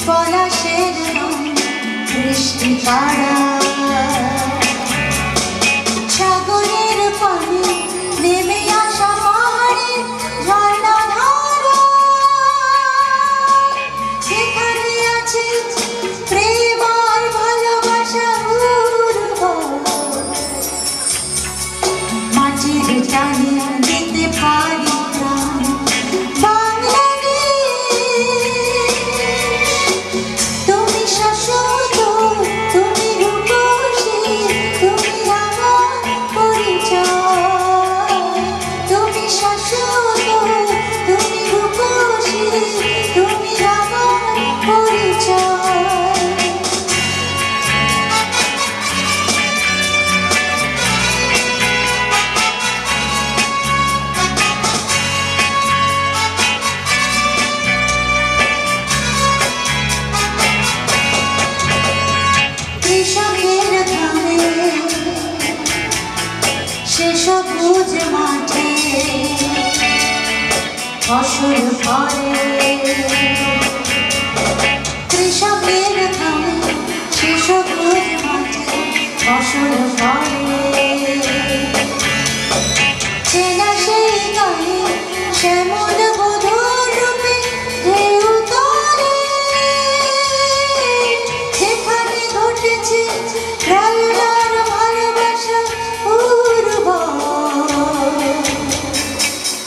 পলাশের রং বৃষ্টি পাড়া সাগরের পানি নেমে আসা পাহাড়ে ঝর্ণা ধারা সেখানে আছে প্রেম আর ভালোবাসা মাটির টানে দিতে পারি সবুজ মাঠে ফসল ফলে কৃষকের ঘামে সে সবুজ মাঠে ফসল ফলে চেনা সেই গায়ে শ্যামল বধূর রূপে ঢেউ তোলে সেখানে ঘটেছে প্রাণার ভালোবাসা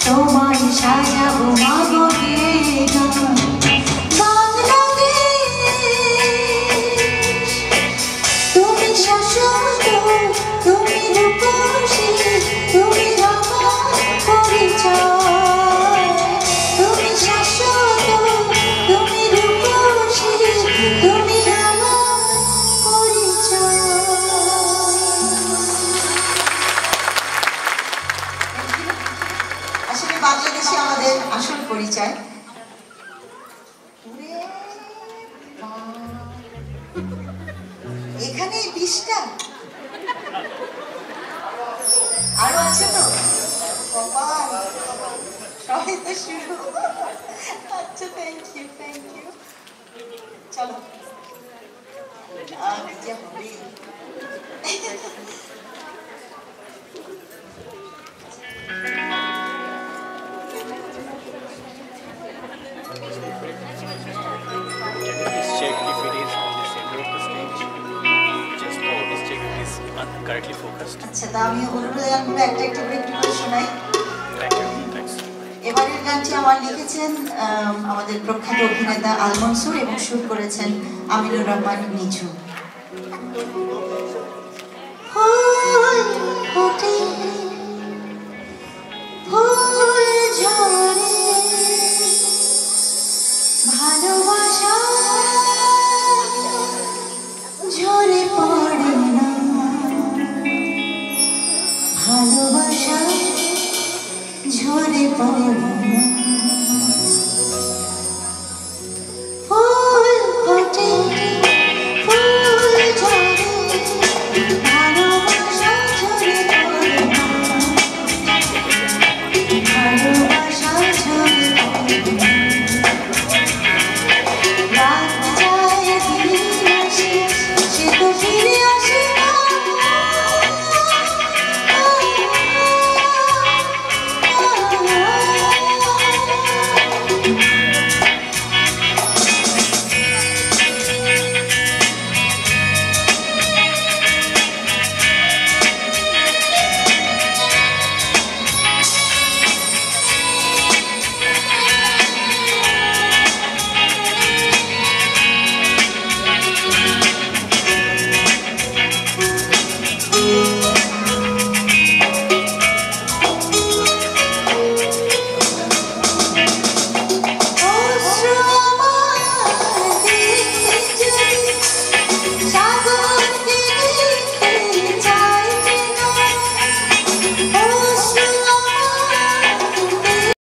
তোমায় সাজাবো মাগো তুমি শাশ্বত তুমি রূপসী তুমি আমার পরিচয় তুমি শাশ্বত তুমি রূপসী তুমি আমার পরিচয়। আসলে বাংলাদেশে আমাদের আসল পরিচয় এখানে 20টা আরো আছে তো সবাই তো শুরু। আচ্ছা থ্যাংক ইউ চলো correctly focused. আচ্ছা তা আমি অনুরোধ জানাবো একটা একটু করে শোনাই। এবারের গানটি আমার লিখেছেন আমাদের প্রখ্যাত অভিনেতা আল মনসুর এবং সুর করেছেন আমিনুর রহমান নিঝু। ভালোবাসা ঝরে পড়ে না ভালোবাসা ঝরে পড়ে